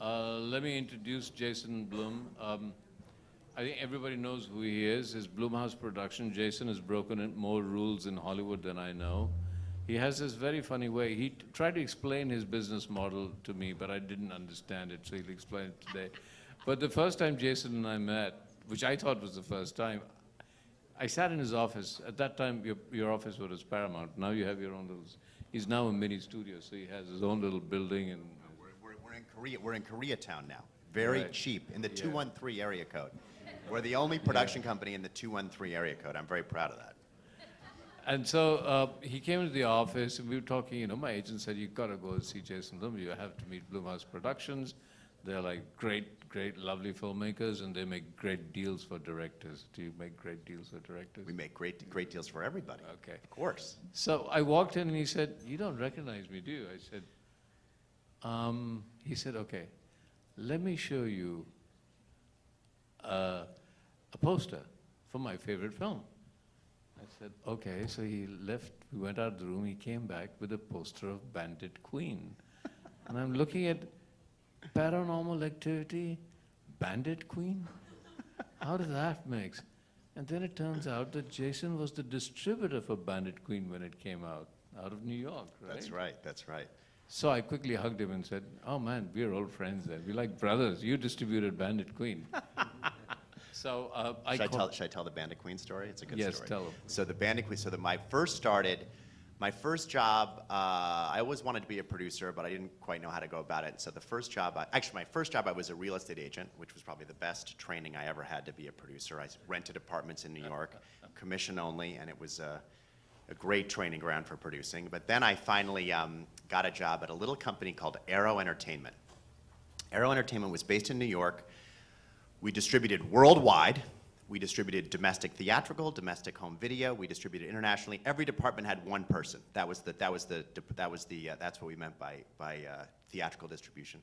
Let me introduce Jason Blum. I think everybody knows who he is. His Blumhouse production. Jason has broken more rules in Hollywood than I know. He has this very funny way. He tried to explain his business model to me, but I didn't understand it, so he'll explain it today. But the first time Jason and I met, which I thought was the first time, I sat in his office. At that time, your office was Paramount. Now you have your own little. He's now a mini studio, so he has his own little building. And we're in Korea. We're in Koreatown now. Very cheap in the 213 area code. We're the only production company in the 213 area code. I'm very proud of that. And so he came to the office, and we were talking. You know, my agent said, "You've got to go see Jason Blum. You have to meet Blumhouse Productions. They're like great, lovely filmmakers, and they make great deals for directors." Do you make great deals for directors? We make great deals for everybody. Okay. Of course. So I walked in, and he said, "You don't recognize me, do you?" I said, he said, "Okay, let me show you a poster for my favorite film." I said, "Okay." So he left, we went out of the room, he came back with a poster of Bandit Queen. And I'm looking at Paranormal Activity, Bandit Queen? How does that mix? And then it turns out that Jason was the distributor for Bandit Queen when it came out of New York, right? That's right. So I quickly hugged him and said, "Oh man, we're old friends then. We're like brothers. You distributed Bandit Queen." So Should I tell the Bandit Queen story? It's a good story. Yes, tell him. So the Bandit Queen, my first job, I always wanted to be a producer, but I didn't quite know how to go about it. So the first job, my first job, I was a real estate agent, which was probably the best training I ever had to be a producer. I rented apartments in New York, commission only, and it was a great training ground for producing. But then I finally got a job at a little company called Arrow Entertainment. Arrow Entertainment was based in New York. We distributed worldwide. We distributed domestic theatrical, domestic home video. We distributed internationally. Every department had one person. That's what we meant by theatrical distribution.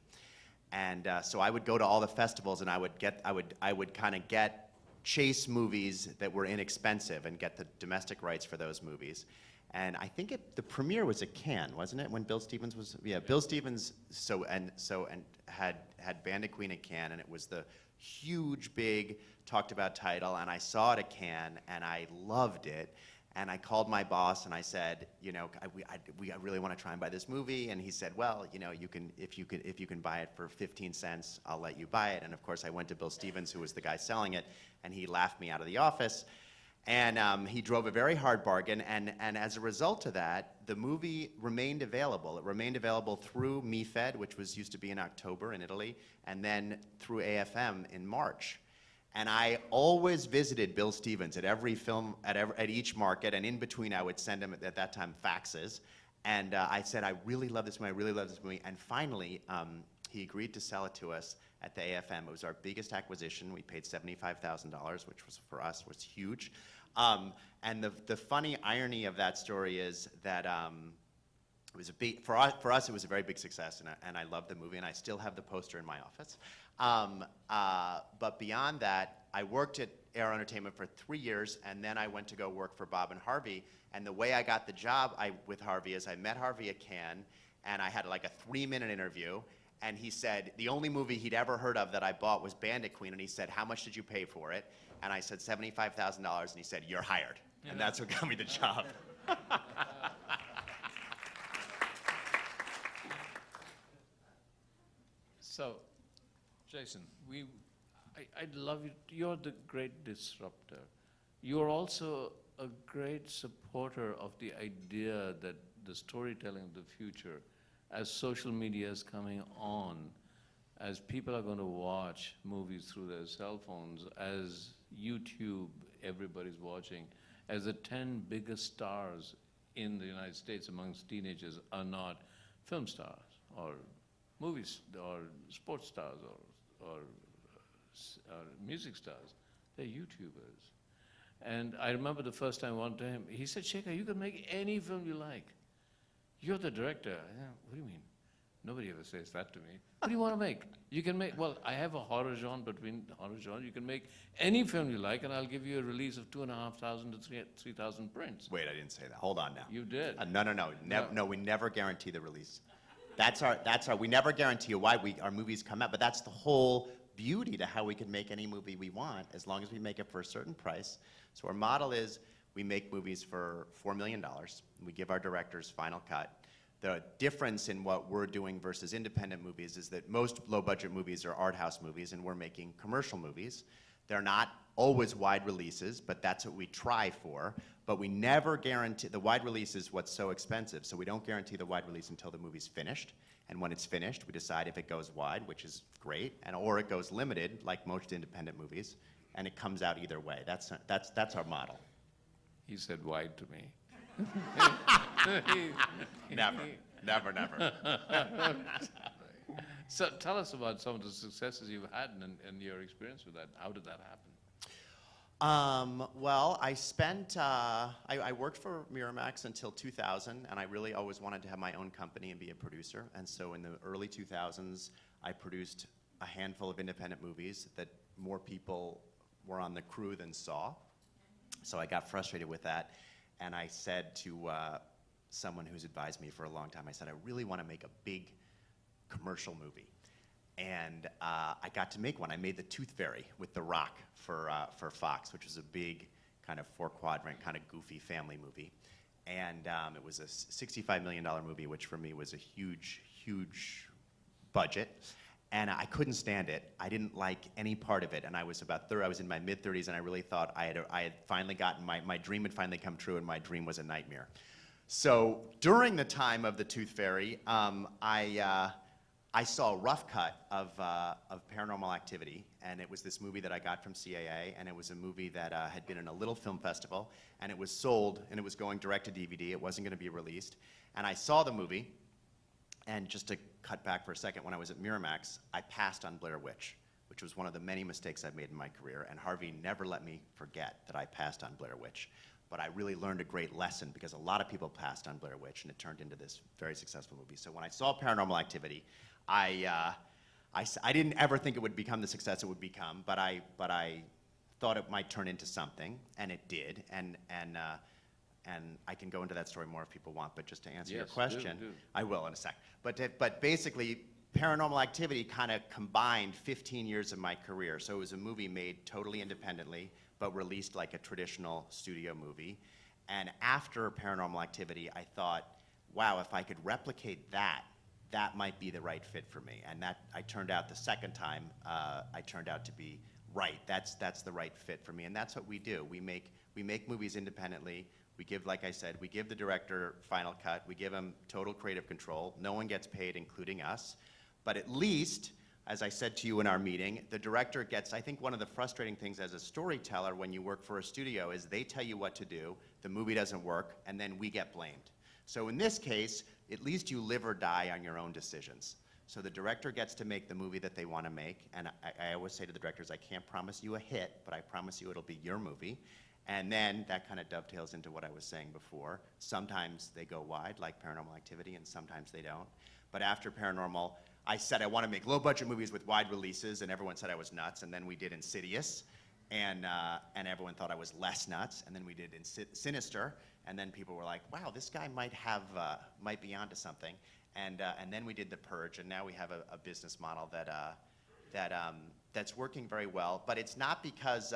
And so I would go to all the festivals, and I would kind of get chase movies that were inexpensive and get the domestic rights for those movies. And I think the premiere was at Cannes, wasn't it? When Bill Stevens was, Bill Stevens had Bandit Queen at Cannes, and it was the huge, big, talked about title, and I saw it at Cannes, and I loved it. And I called my boss, and I said, you know, I really want to try and buy this movie. And he said, well, you know, if you can buy it for 15 cents, I'll let you buy it. And of course, I went to Bill Stevens, who was the guy selling it, and he laughed me out of the office. And he drove a very hard bargain, and as a result of that, the movie remained available. It remained available through MeFed, which used to be in October in Italy, and then through AFM in March. And I always visited Bill Stevens at every film, at each market, and in between I would send him, at that time, faxes. And I said, I really love this movie, I really love this movie. And finally, he agreed to sell it to us at the AFM. It was our biggest acquisition. We paid $75,000, which was, for us, was huge. And the funny irony of that story is that it was for us, it was a very big success, and I loved the movie, and I still have the poster in my office. But beyond that, I worked at Arrow Entertainment for 3 years, and then I went to go work for Bob and Harvey. And the way I got the job with Harvey is I met Harvey at Cannes, and I had like a 3-minute interview. And he said, the only movie he'd ever heard of that I bought was Bandit Queen, and he said, how much did you pay for it? And I said, $75,000, and he said, you're hired. And that's what got me the job. So, Jason, I'd love you. You're the great disruptor. You're also a great supporter of the idea that the storytelling of the future, as social media is coming on, as people are going to watch movies through their cell phones, as YouTube, everybody's watching, as the 10 biggest stars in the United States amongst teenagers are not film stars or movies or sports stars or music stars, they're YouTubers. And I remember the first time I went to him, he said, Shekhar, you can make any film you like. You're the director. What do you mean? Nobody ever says that to me. What do you want to make? You can make, well, I have a horror genre, between horror genre. You can make any film you like, and I'll give you a release of 2,500 to 3,000 prints. Wait, I didn't say that. Hold on now. You did. No, we never guarantee the release. we never guarantee you why our movies come out, but that's the whole beauty to how we can make any movie we want, as long as we make it for a certain price. So our model is, we make movies for $4 million. We give our directors final cut. The difference in what we're doing versus independent movies is that most low-budget movies are art house movies, and we're making commercial movies. They're not always wide releases, but that's what we try for. But we never guarantee, the wide release is what's so expensive, so we don't guarantee the wide release until the movie's finished. And when it's finished, we decide if it goes wide, which is great, or it goes limited, like most independent movies, and it comes out either way. That's our model. He said wide to me. Never. So tell us about some of the successes you've had and your experience with that. How did that happen? Well, I spent, I worked for Miramax until 2000, and I really always wanted to have my own company and be a producer. And so in the early 2000s, I produced a handful of independent movies that more people were on the crew than saw. So I got frustrated with that, and I said to someone who's advised me for a long time, I said, I really want to make a big commercial movie. And I got to make one. I made The Tooth Fairy with The Rock for Fox, which was a big kind of 4-quadrant, kind of goofy family movie. And it was a $65 million movie, which for me was a huge, huge budget. And I couldn't stand it. I didn't like any part of it. And I was I was in my mid-30s, and I really thought I had finally gotten, my dream had finally come true, and my dream was a nightmare. So during the time of The Tooth Fairy, I saw a rough cut of Paranormal Activity, and it was this movie that I got from CAA, and it was a movie that had been in a little film festival, and it was sold, and it was going direct to DVD. It wasn't going to be released. And I saw the movie, and just to cut back for a second, when I was at Miramax, I passed on Blair Witch, which was one of the many mistakes I've made in my career, and Harvey never let me forget that I passed on Blair Witch. But I really learned a great lesson, because a lot of people passed on Blair Witch, and it turned into this very successful movie. So when I saw Paranormal Activity, I didn't ever think it would become the success it would become, but I thought it might turn into something, and it did. And I can go into that story more if people want, but just to answer your question, do. I will in a sec. But basically, Paranormal Activity kind of combined 15 years of my career. So it was a movie made totally independently, but released like a traditional studio movie. And after Paranormal Activity, I thought, wow, if I could replicate that, that might be the right fit for me. And that I turned out the second time, I turned out to be right. That's the right fit for me. And that's what we do. We make movies independently. We give, like I said, we give the director final cut. We give him total creative control. No one gets paid, including us. But at least, as I said to you in our meeting, the director gets, I think one of the frustrating things as a storyteller when you work for a studio is they tell you what to do, the movie doesn't work, and then we get blamed. So in this case, at least you live or die on your own decisions. So the director gets to make the movie that they want to make, and I always say to the directors, I can't promise you a hit, but I promise you it'll be your movie. And then that kind of dovetails into what I was saying before. Sometimes they go wide, like Paranormal Activity, and sometimes they don't. But after Paranormal, I said I want to make low-budget movies with wide releases, and everyone said I was nuts. And then we did Insidious, and everyone thought I was less nuts. And then we did Sinister, and then people were like, "Wow, this guy might be onto something." And then we did The Purge, and now we have a business model that's working very well. But it's not because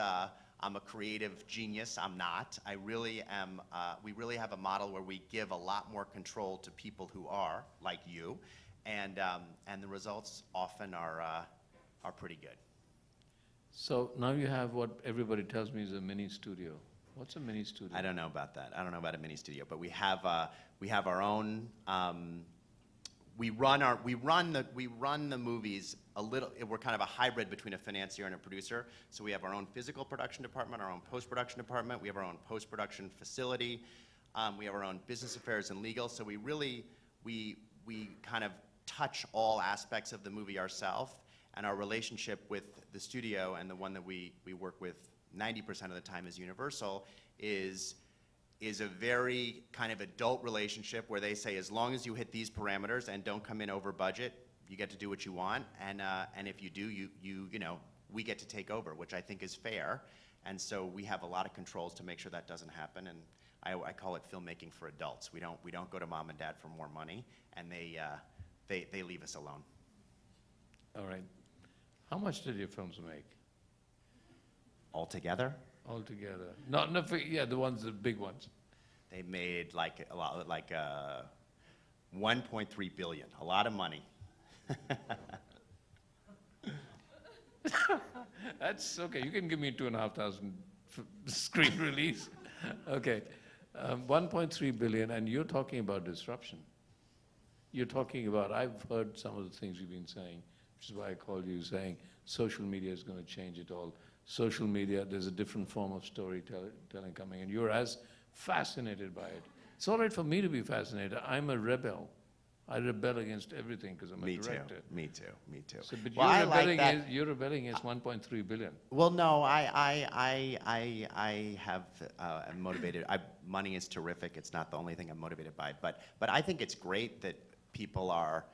I'm a creative genius. I'm not. I really am. We really have a model where we give a lot more control to people who are like you, and the results often are pretty good. So now you have what everybody tells me is a mini studio. What's a mini studio? I don't know about that. I don't know about a mini studio, but we have our own. We run the movies a little. We're kind of a hybrid between a financier and a producer. So we have our own physical production department, our own post-production department. We have our own post-production facility. We have our own business affairs and legal. So we really we kind of touch all aspects of the movie ourselves. And our relationship with the studio, and the one that we work with 90% of the time is Universal, is a very kind of adult relationship where they say, as long as you hit these parameters and don't come in over budget, you get to do what you want, and if you do, you know, we get to take over, which I think is fair. And so we have a lot of controls to make sure that doesn't happen. And I call it filmmaking for adults. We don't go to mom and dad for more money, and they leave us alone. All right. How much did your films make Altogether, altogether? Yeah, the big ones. they made like a lot, like 1.3 billion, a lot of money. That's okay. You can give me 2,500 screen release. Okay. 1.3 billion, and you're talking about disruption. You're talking about, I've heard some of the things you've been saying, which is why I called you, saying social media is going to change it all. Social media, there's a different form of storytelling coming, and you're as fascinated by it. It's all right for me to be fascinated. I'm a rebel. I rebel against everything because I'm a director. Me too. So, but Well, I like that. you're rebelling against 1.3 billion. Well, no, I have am motivated. Money is terrific. It's not the only thing I'm motivated by, but I think it's great that people are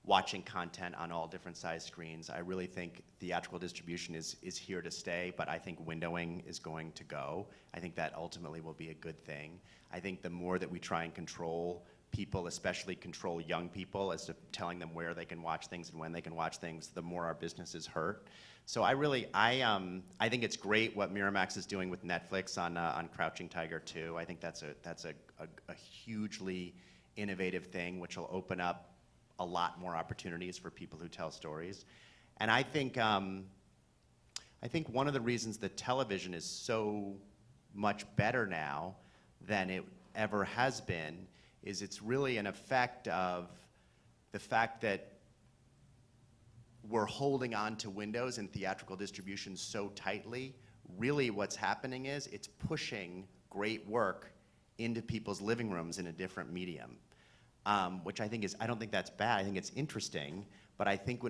watching content on all different size screens. I really think theatrical distribution is here to stay, but I think windowing is going to go. I think that ultimately will be a good thing. I think the more that we try and control people, especially control young people, as to telling them where they can watch things and when they can watch things, the more our businesses hurt. So I think it's great what Miramax is doing with Netflix on Crouching Tiger 2. I think that's a hugely innovative thing, which will open up a lot more opportunities for people who tell stories. And I think one of the reasons that television is so much better now than it ever has been is it's really an effect of the fact that we're holding on to windows in theatrical distribution so tightly. Really what's happening is it's pushing great work into people's living rooms in a different medium, which I don't think that's bad. I think it's interesting, but I think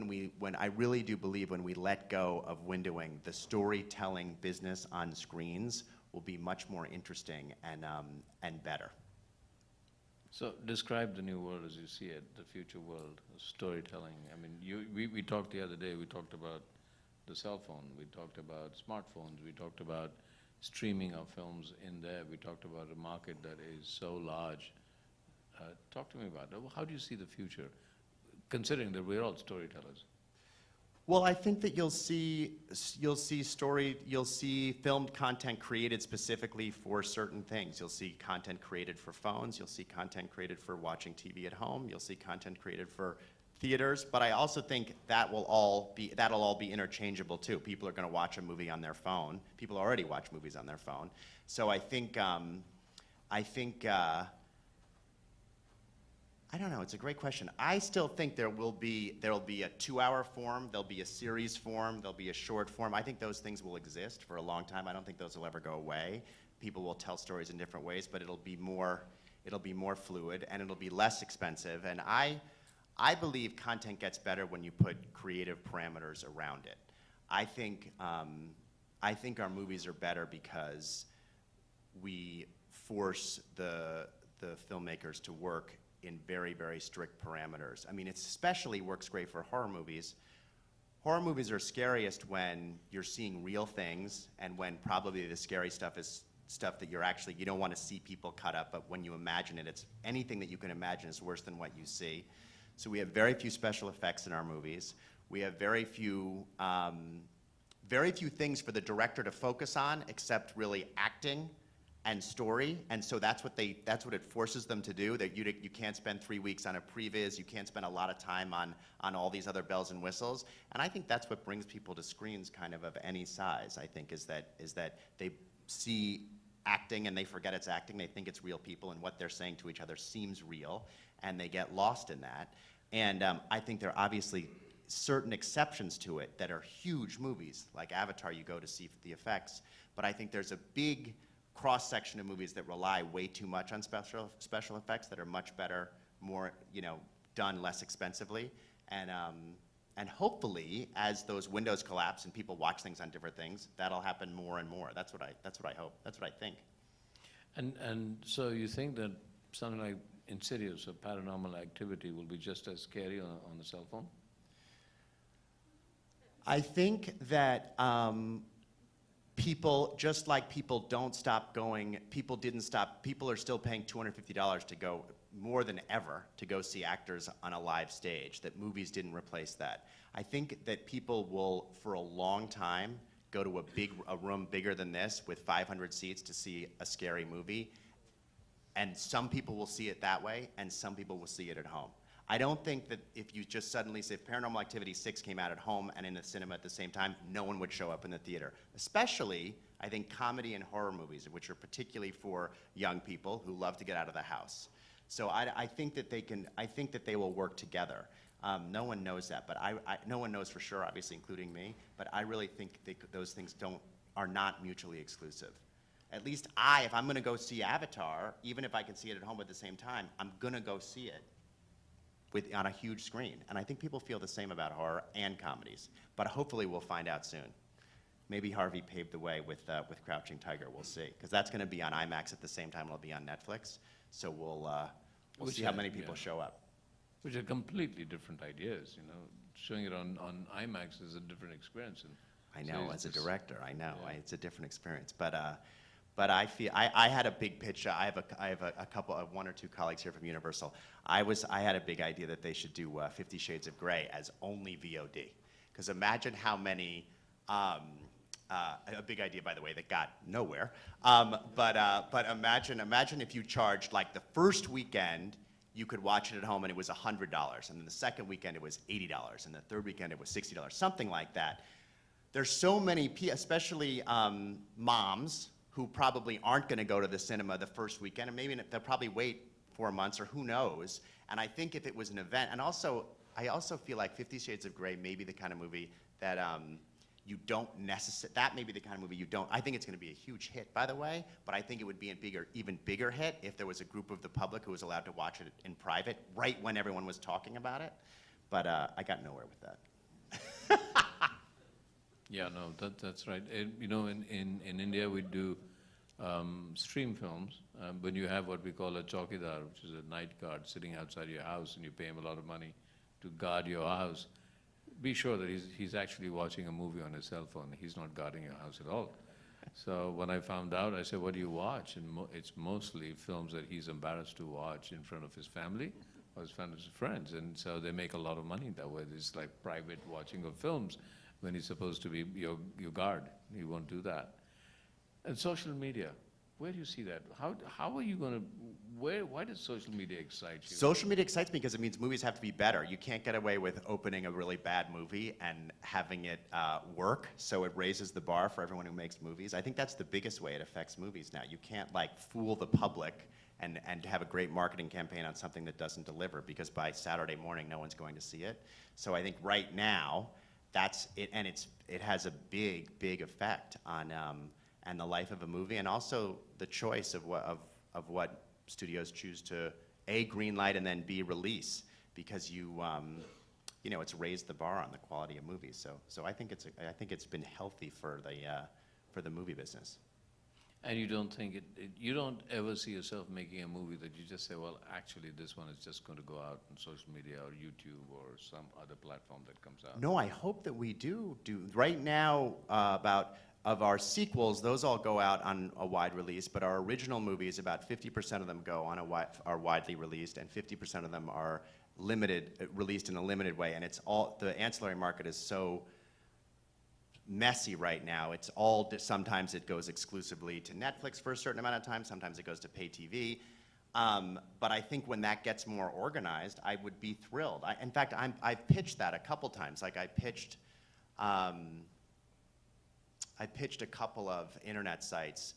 I really do believe when we let go of windowing, the storytelling business on screens will be much more interesting and better. So describe the new world as you see it, the future world of storytelling. I mean, we talked the other day, we talked about the cell phone, we talked about smartphones, we talked about streaming of films in there, we talked about a market that is so large. Talk to me about that. How do you see the future, considering that we're all storytellers? Well, I think that you'll see filmed content created specifically for certain things. You'll see content created for phones. You'll see content created for watching TV at home. You'll see content created for theaters. But I also think that'll all be interchangeable too. People are going to watch a movie on their phone. People already watch movies on their phone. So I don't know, it's a great question. I still think there'll be a 2-hour form, there'll be a series form, there'll be a short form. I think those things will exist for a long time. I don't think those will ever go away. People will tell stories in different ways, but it'll be more fluid and it'll be less expensive. And I believe content gets better when you put creative parameters around it. I think our movies are better because we force the filmmakers to work in very, very strict parameters. I mean, it especially works great for horror movies. Horror movies are scariest when you're seeing real things and when probably the scary stuff is stuff that you don't want to see people cut up, but when you imagine it, it's anything that you can imagine is worse than what you see. So we have very few special effects in our movies. We have very few things for the director to focus on except really acting and story, and so that's what it forces them to do. That you can't spend 3 weeks on a previs, you can't spend a lot of time on all these other bells and whistles, and I think that's what brings people to screens kind of any size. I think is that they see acting and they forget it's acting. They think it's real people, and what they're saying to each other seems real, and they get lost in that. And I think there are obviously certain exceptions to it that are huge movies, like Avatar. You go to see the effects, but I think there's a big cross-section of movies that rely way too much on special effects that are much better, more done less expensively, and hopefully as those windows collapse and people watch things on different things, that'll happen more and more. That's what I hope. That's what I think. And so you think that something like Insidious or Paranormal Activity will be just as scary on the cell phone? I think that people, just like people don't stop going, people are still paying $250 to go more than ever to go see actors on a live stage, that movies didn't replace that. I think that people will, for a long time, go to a room bigger than this with 500 seats to see a scary movie. And some people will see it that way, and some people will see it at home. I don't think that if you just suddenly say, if Paranormal Activity 6 came out at home and in the cinema at the same time, no one would show up in the theater. Especially, I think, comedy and horror movies, which are particularly for young people who love to get out of the house. So I think that they will work together. No one knows that, but no one knows for sure, obviously, including me, but I really think those things are not mutually exclusive. At least if I'm gonna go see Avatar, even if I can see it at home at the same time, I'm gonna go see it on a huge screen. And I think people feel the same about horror and comedies, but hopefully we'll find out soon. Maybe Harvey paved the way with Crouching Tiger, we'll see. Because that's gonna be on IMAX at the same time it'll be on Netflix, so we'll see how many people show up. Which are completely different ideas, you know. Showing it on IMAX is a different experience. And I know, so as a director, I know, yeah. it's a different experience. But I feel, I had a big pitch. I have a couple of one or two colleagues here from Universal. I had a big idea that they should do 50 Shades of Grey as only VOD. Because imagine how many, a big idea, by the way, that got nowhere. But imagine if you charged, like, the first weekend, you could watch it at home and it was $100, and then the second weekend it was $80, and the third weekend it was $60, something like that. There's so many, especially moms, who probably aren't gonna go to the cinema the first weekend, and maybe they'll probably wait 4 months, or who knows. And I think if it was an event, and also, I also feel like 50 Shades of Grey may be the kind of movie that you don't necessarily, that may be the kind of movie you don't, I think it's gonna be a huge hit, by the way, but I think it would be an even bigger hit if there was a group of the public who was allowed to watch it in private, right when everyone was talking about it. But I got nowhere with that. Yeah, no, that's right. You know, in India we do stream films, when you have what we call a chowkidar, which is a night guard sitting outside your house, and you pay him a lot of money to guard your house. Be sure that he's actually watching a movie on his cell phone. He's not guarding your house at all. So when I found out, I said, what do you watch? And it's mostly films that he's embarrassed to watch in front of his family or his family's friends. And so they make a lot of money that way. It's like private watching of films when he's supposed to be your guard. He won't do that. And social media, where do you see that? How are you going to, why does social media excite you? Social media excites me because it means movies have to be better. You can't get away with opening a really bad movie and having it work, so it raises the bar for everyone who makes movies. I think that's the biggest way it affects movies now. You can't, like, fool the public and have a great marketing campaign on something that doesn't deliver, because by Saturday morning no one's going to see it. So I think right now, that's it, and it has a big effect on and the life of a movie, and also the choice of what studios choose to A, green light, and then B, release, because you know, it's raised the bar on the quality of movies. So I think it's been healthy for the movie business. And you don't think you don't ever see yourself making a movie that you just say, well, actually this one is just going to go out on social media or YouTube or some other platform that comes out? No, I hope that we do. Right now, of our sequels, those all go out on a wide release, but our original movies, about 50% of them go on are widely released, and 50% of them are released in a limited way. And it's all, the ancillary market is so messy right now. It's all, sometimes it goes exclusively to Netflix for a certain amount of time, sometimes it goes to pay TV. But I think when that gets more organized, I would be thrilled. In fact, I've pitched that a couple times. Like I pitched a couple of internet sites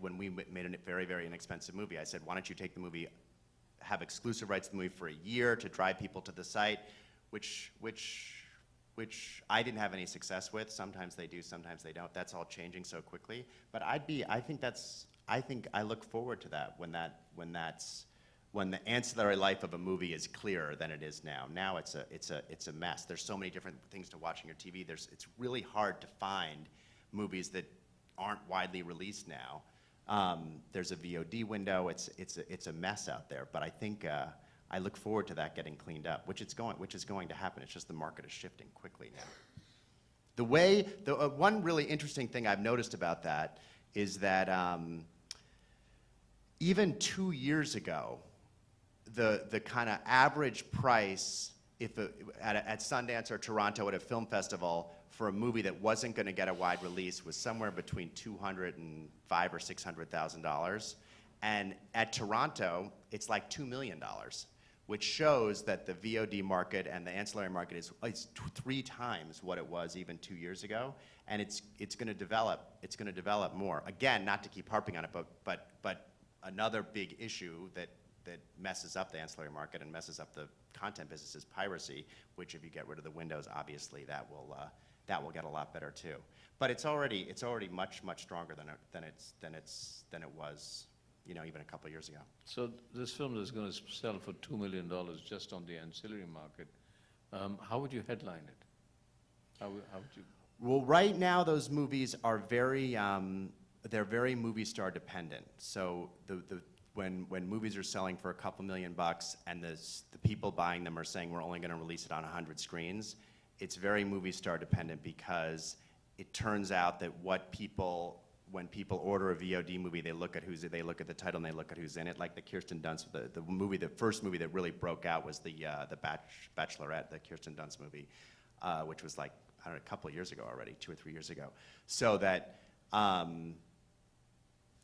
when we made a very inexpensive movie. I said, why don't you take the movie, have exclusive rights to the movie for a year to drive people to the site, which I didn't have any success with. Sometimes they do, sometimes they don't. That's all changing so quickly. But I think I look forward to that when the ancillary life of a movie is clearer than it is now. Now it's a mess. There's so many different things to watch on your TV. It's really hard to find movies that aren't widely released now. There's a VOD window. It's a mess out there. But I think I look forward to that getting cleaned up, which is going to happen. It's just the market is shifting quickly now. One really interesting thing I've noticed about that is that even 2 years ago, the kind of average price at Sundance or Toronto at a film festival for a movie that wasn't going to get a wide release was somewhere between $205,000 or $600,000, and at Toronto it's like $2 million, which shows that the VOD market and the ancillary market is 3 times what it was even 2 years ago, and it's going to develop. It's going to develop more. Again, not to keep harping on it, but another big issue that messes up the ancillary market and messes up the content business is piracy, which if you get rid of the windows, obviously that will get a lot better too. But it's already much stronger than it was, you know, even a couple of years ago. So this film is going to sell for $2 million just on the ancillary market. How would you headline it? How would you? Well, right now those movies are they're very movie star dependent. So when movies are selling for a couple $1 million and the people buying them are saying we're only going to release it on 100 screens, it's very movie star dependent, because it turns out that when people order a VOD movie, they look at the title and they look at who's in it. Like the Kirsten Dunst, the first movie that really broke out was the Bachelorette, the Kirsten Dunst movie, which was like, I don't know, a couple of years ago already, 2 or 3 years ago. So that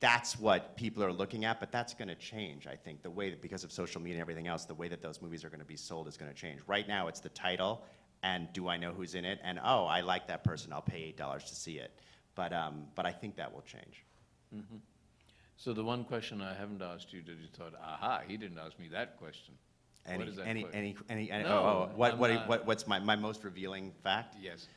that's what people are looking at, but that's going to change, I think. The way that, because of social media and everything else, the way that those movies are going to be sold is going to change. Right now, it's the title, and do I know who's in it, and oh, I like that person, I'll pay $8 to see it. But I think that will change. Mm-hmm. So the one question I haven't asked you that you thought, aha, he didn't ask me that question. What is that question? No, what's my most revealing fact? Yes.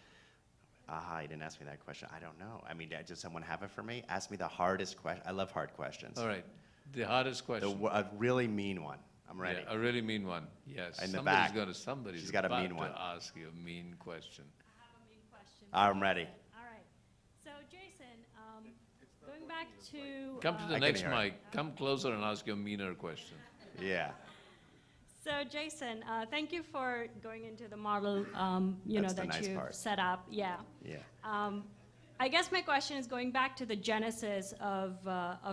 Aha, you didn't ask me that question. I don't know. I mean, does someone have it for me? Ask me the hardest question. I love hard questions. All right. The hardest question. A really mean one. I'm ready. Yeah, a really mean one. Yes. In the back. Somebody's She's got a mean one. to ask you a mean question. I have a mean question. I'm ready. All right. So, Jason, going back to... Come to the next mic. Come closer and ask your meaner question. Yeah. So, Jason, thank you for going into the model, That's the that nice you part. set up. Yeah. Yeah. I guess my question is going back to the genesis of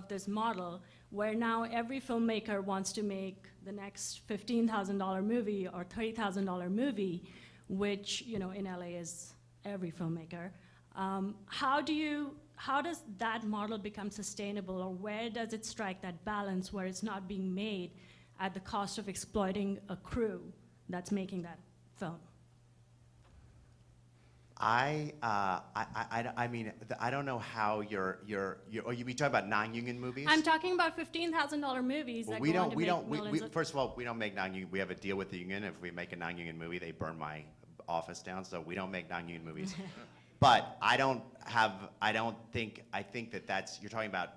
this model, where now every filmmaker wants to make the next $15,000 movie or $30,000 movie, which, you know, in LA is every filmmaker. How does that model become sustainable, or where does it strike that balance where it's not being made at the cost of exploiting a crew that's making that film? I mean, I don't know how you're we talking about non-union movies? I'm talking about $15,000 movies that go on to make millions of... First of all, we don't make non-union. We have a deal with the union. If we make a non-union movie, they burn my office down. So we don't make non-union movies. But I think that's, you're talking about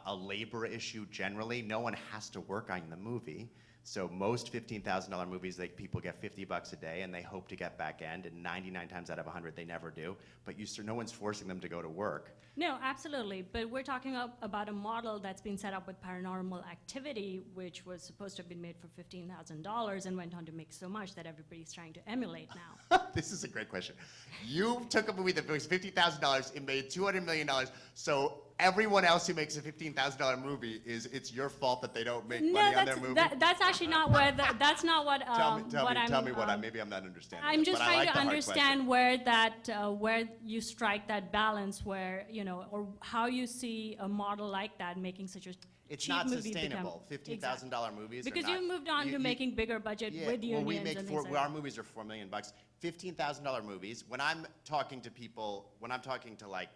a labor issue generally. No one has to work on the movie. So most $15,000 movies, people get $50 a day, and they hope to get back end, and 99 times out of 100 they never do. But no one's forcing them to go to work. No, absolutely. But we're talking about a model that's been set up with Paranormal Activity, which was supposed to have been made for $15,000 and went on to make so much that everybody's trying to emulate now. This is a great question. You took a movie that was $50,000, it made $200 million, so everyone else who makes a $15,000 movie, it's your fault that they don't make money on their movie? That's actually not where, that's not what, tell me what maybe I'm not understanding. I'm just trying to the hard understand where where you strike that balance, where, you know, or how you see a model like that making such a It's cheap not movie sustainable. $15,000 movies because are not, you moved on to making bigger budget with unions and things like our movies are $4 million. $15,000 movies. When I'm talking to people, like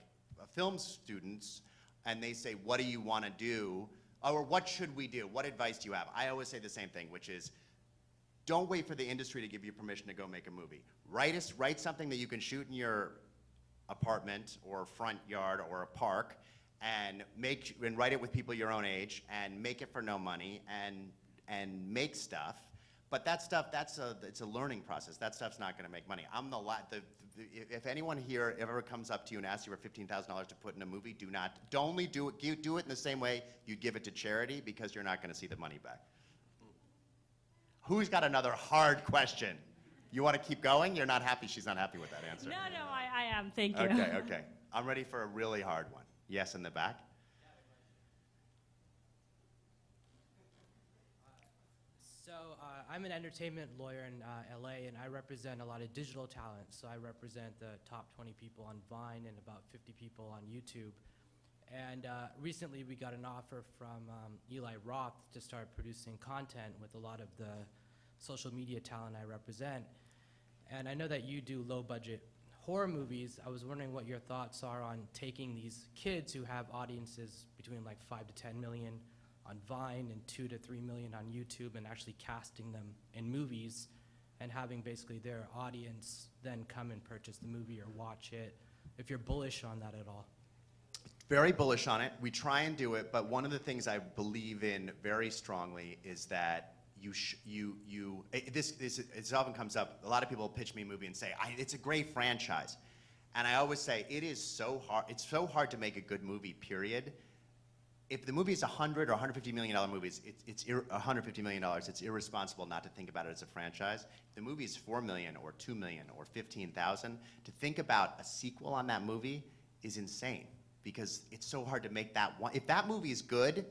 film students, and they say, what do you want to do? Or what should we do? What advice do you have? I always say the same thing, which is, don't wait for the industry to give you permission to go make a movie. Write something that you can shoot in your apartment or front yard or a park, and write it with people your own age, and make it for no money, and make stuff. But that stuff, it's a learning process. That stuff's not going to make money. If anyone here ever comes up to you and asks you for $15,000 to put in a movie, do it in the same way you give it to charity, because you're not going to see the money back. Who's got another hard question? You want to keep going? You're not happy? She's not happy with that answer. No, I am. Thank you. Okay. I'm ready for a really hard one. Yes, in the back. I'm an entertainment lawyer in LA, and I represent a lot of digital talent. So I represent the top 20 people on Vine and about 50 people on YouTube. And recently we got an offer from Eli Roth to start producing content with a lot of the social media talent I represent. And I know that you do low-budget horror movies. I was wondering what your thoughts are on taking these kids who have audiences between like 5 to 10 million on Vine and 2 to 3 million on YouTube and actually casting them in movies and having basically their audience then come and purchase the movie or watch it, if you're bullish on that at all. Very bullish on it. We try and do it, but one of the things I believe in very strongly is that this often comes up. A lot of people pitch me a movie and say, it's a great franchise. And I always say, it is so hard. It's so hard to make a good movie, period. If the movie is $100 or $150 million movies, it's $150 million. It's irresponsible not to think about it as a franchise. If the movie is $4 million or $2 million or 15,000, to think about a sequel on that movie is insane because it's so hard to make that one. If that movie is good,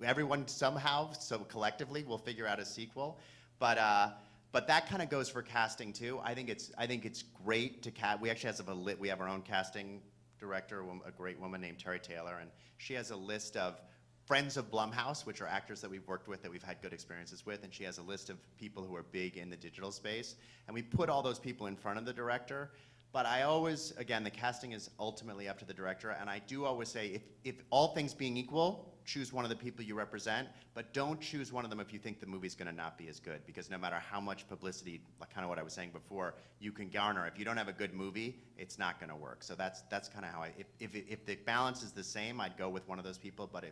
everyone somehow, so collectively, will figure out a sequel. But that kind of goes for casting too. I think it's great to cast. We actually we have our own casting director, a great woman named Terry Taylor, and she has a list of friends of Blumhouse, which are actors that we've worked with that we've had good experiences with, and she has a list of people who are big in the digital space, and we put all those people in front of the director. But I always, again, the casting is ultimately up to the director, and I do always say, if all things being equal, choose one of the people you represent, but don't choose one of them if you think the movie's gonna not be as good, because no matter how much publicity, like kind of what I was saying before, you can garner, if you don't have a good movie, it's not gonna work. So that's kind of how if the balance is the same, I'd go with one of those people, but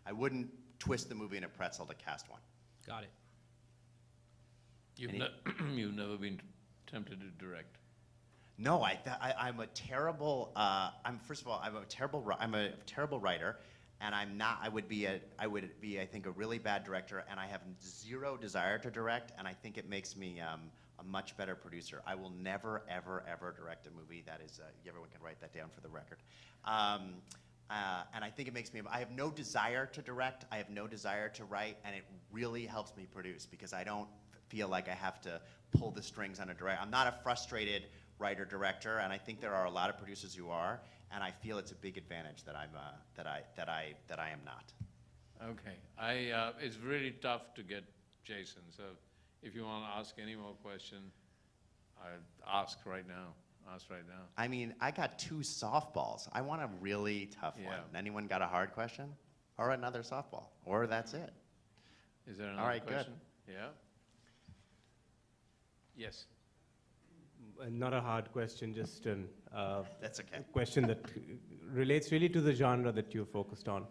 I wouldn't twist the movie in a pretzel to cast one. Got it. You've never been tempted to direct? No, I'm a terrible. First of all, I'm a terrible writer, and I'm not. I would be, I think, a really bad director, and I have zero desire to direct, and I think it makes me a much better producer. I will never, ever, ever direct a movie. That is, everyone can write that down for the record. And I think it makes me. I have no desire to direct. I have no desire to write, and it really helps me produce because I don't feel like I have to pull the strings on a director. I'm not a frustrated writer-director, and I think there are a lot of producers who are, and I feel it's a big advantage that I am not. Okay, it's really tough to get Jason. So, if you want to ask any more question, ask right now. Ask right now. I mean, I got 2 softballs. I want a really tough one. Anyone got a hard question, or another softball, or that's it? Is there another All right, question? good. Yeah. Yes. Not a hard question, just an That's okay. question that relates really to the genre that you focused on.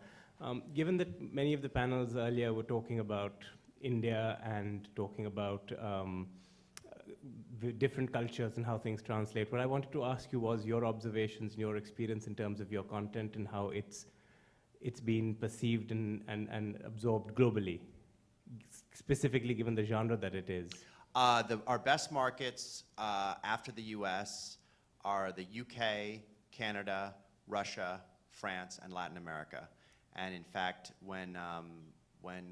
Given that many of the panels earlier were talking about India and talking about the different cultures and how things translate, what I wanted to ask you was your observations and your experience in terms of your content and how it's been perceived and absorbed globally, specifically given the genre that it is. Our best markets after the U.S. are the UK, Canada, Russia, France, and Latin America. And in fact, when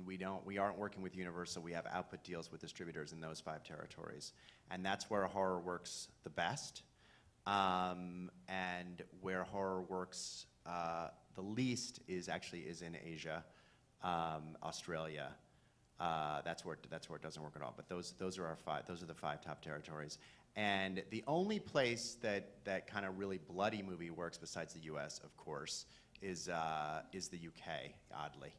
we aren't working with Universal, we have output deals with distributors in those 5 territories. And that's where horror works the best. And where horror works the least is in Asia, Australia. That's where it doesn't work at all. But those are our 5. Those are the 5 top territories. And the only place that kind of really bloody movie works besides the U.S., of course, is the UK. Oddly,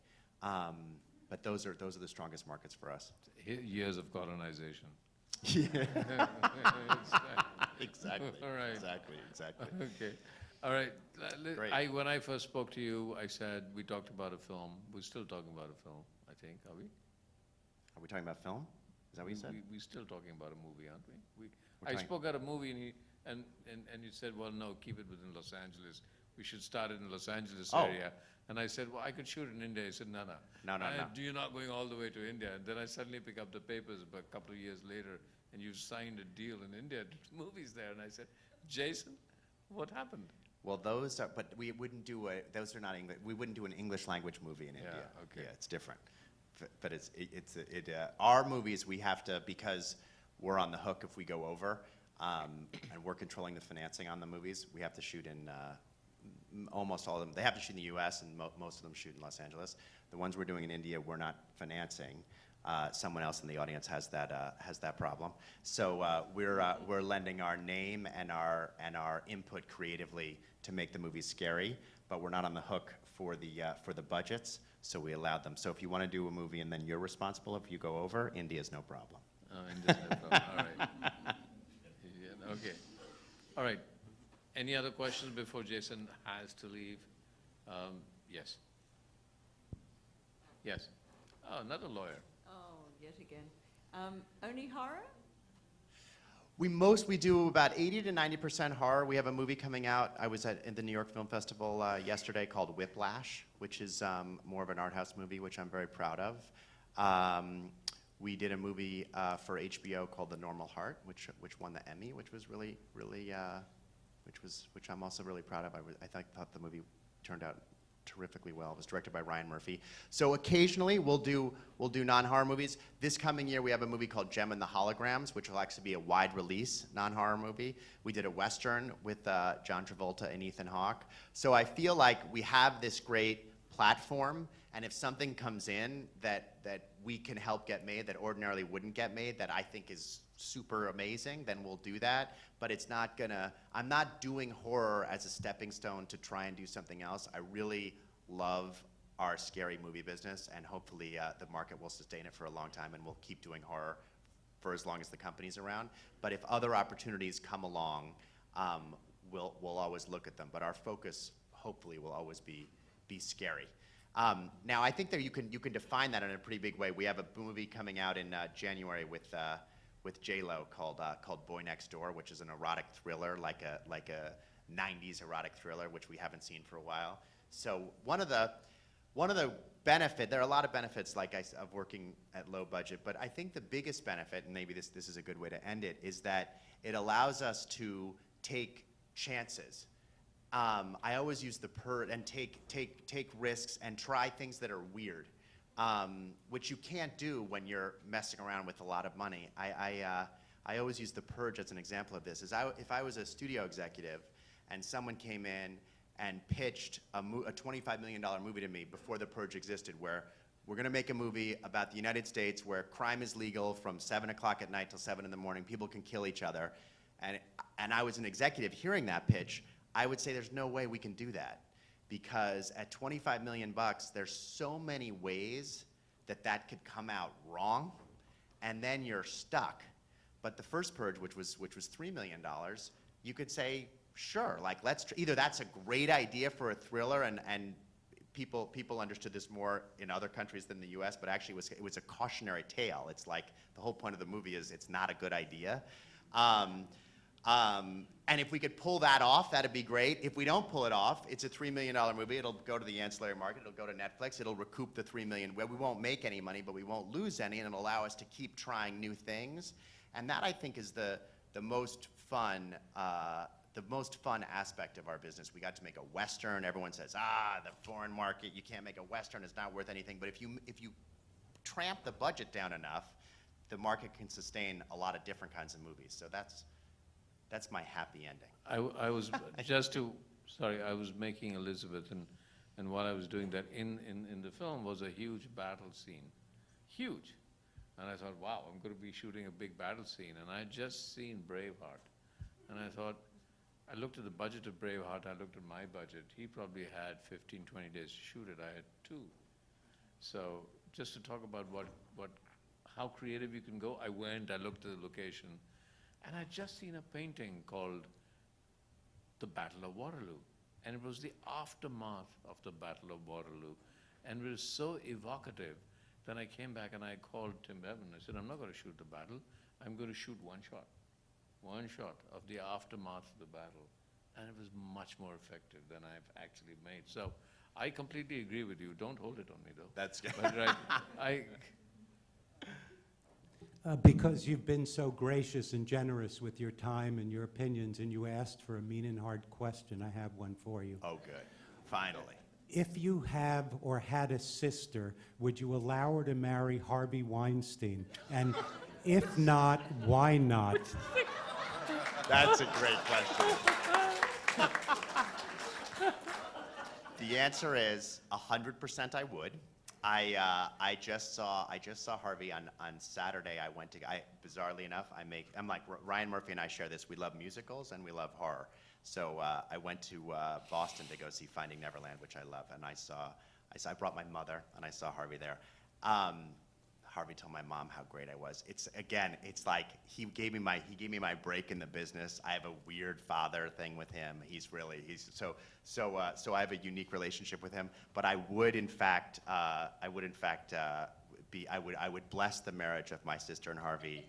but those are the strongest markets for us. Years of colonization. Yeah. Exactly. All right. Exactly. Okay. All right. Great. When I first spoke to you, I said we talked about a film. We're still talking about a film, I think. Are we? Are we talking about film? Is that what you said? We're still talking about a movie, aren't we? We're I talking- spoke at a movie, and you said, well, no, keep it within Los Angeles. We should start it in Los Angeles Oh. area. And I said, well, I could shoot in India. He said, no. No. You're not going all the way to India. And then I suddenly pick up the papers a couple of years later, and you signed a deal in India to do movies there. And I said, Jason, what happened? Well, those are, but we wouldn't do those are not English. We wouldn't do an English language movie in India. Okay. Yeah, it's different. but our movies, we have to, because we're on the hook if we go over, and we're controlling the financing on the movies, we have to shoot in almost all of them. They have to shoot in the US, and most of them shoot in Los Angeles. The ones we're doing in India, we're not financing. Someone else in the audience has that problem. So we're lending our name and our input creatively to make the movies scary, but we're not on the hook for the budgets, so we allowed them. So if you want to do a movie and then you're responsible if you go over, India's no problem. Oh, India's no problem. All right. Yeah, okay. All right. Any other questions before Jason has to leave? Yes. Yes. Oh, another lawyer. Oh, yet again. Only horror? We do about 80 to 90% horror. We have a movie coming out. I was at the New York Film Festival yesterday called Whiplash, which is more of an art house movie, which I'm very proud of. We did a movie for HBO called The Normal Heart, which won the Emmy, which was really, which I'm also really proud of. I thought the movie turned out terrifically well. It was directed by Ryan Murphy. So occasionally we'll do non-horror movies. This coming year we have a movie called Gem and the Holograms, which will actually be a wide release non-horror movie. We did a Western with John Travolta and Ethan Hawke. So I feel like we have this great platform, and if something comes in that we can help get made that ordinarily wouldn't get made, that I think is super amazing, then we'll do that. But it's not gonna, I'm not doing horror as a stepping stone to try and do something else. I really love our scary movie business, and hopefully the market will sustain it for a long time, and we'll keep doing horror for as long as the company's around. But if other opportunities come along, we'll always look at them. But our focus, hopefully, will always be scary. Now, I think that you can define that in a pretty big way. We have a movie coming out in January with J-Lo called Boy Next Door, which is an erotic thriller, like a 90s erotic thriller, which we haven't seen for a while. So one of the benefit, there are a lot of benefits of working at low budget, but I think the biggest benefit, and maybe this is a good way to end it, is that it allows us to take chances. I always use the and take risks and try things that are weird, which you can't do when you're messing around with a lot of money. I always use The Purge as an example of this. If I was a studio executive and someone came in and pitched a $25 million movie to me before The Purge existed, where we're going to make a movie about the United States where crime is legal from 7 o'clock at night till 7 in the morning, people can kill each other, and I was an executive hearing that pitch, I would say there's no way we can do that, because at $25 million, there's so many ways that could come out wrong, and then you're stuck. But The First Purge, which was $3 million, you could say, sure, either that's a great idea for a thriller, and people understood this more in other countries than the US, but actually it was a cautionary tale. It's like the whole point of the movie is it's not a good idea. And if we could pull that off, that'd be great. If we don't pull it off, it's a $3 million movie. It'll go to the ancillary market. It'll go to Netflix. It'll recoup the $3 million. We won't make any money, but we won't lose any, and it'll allow us to keep trying new things. And that, I think, is the most fun aspect of our business. We got to make a Western. Everyone says, the foreign market, you can't make a Western. It's not worth anything. But if you tramp the budget down enough, the market can sustain a lot of different kinds of movies. So that's my happy ending. I was I was making Elizabeth, and while I was doing that, in the film was a huge battle scene. Huge. And I thought, wow, I'm going to be shooting a big battle scene. And I had just seen Braveheart. And I thought, I looked at the budget of Braveheart, I looked at my budget. He probably had 15, 20 days to shoot it. I had 2. So just to talk about how creative you can go, I looked at the location, and I'd just seen a painting called The Battle of Waterloo. And it was the aftermath of the Battle of Waterloo. And it was so evocative. Then I came back and I called Tim Bevan. I said, I'm not going to shoot the battle. I'm going to shoot one shot of the aftermath of the battle. And it was much more effective than I've actually made. So I completely agree with you. Don't hold it on me, though. That's good. But right, Because you've been so gracious and generous with your time and your opinions, and you asked for a mean and hard question, I have one for you. Oh, good. Finally. if you have or had a sister, would you allow her to marry Harvey Weinstein? And if not, why not? That's a great question. The answer is 100% I would. I just saw Harvey on Saturday. Bizarrely enough, I'm like Ryan Murphy and I share this. We love musicals and we love horror. So I went to Boston to go see Finding Neverland, which I love, and I brought my mother and I saw Harvey there. Harvey told my mom how great I was. It's like he gave me my break in the business. I have a weird father thing with him. So I have a unique relationship with him. But I would bless the marriage of my sister and Harvey.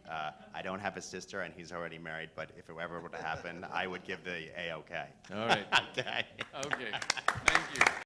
I don't have a sister and he's already married, but if it ever were to happen, I would give the A-OK. All right. Okay. Okay, thank you.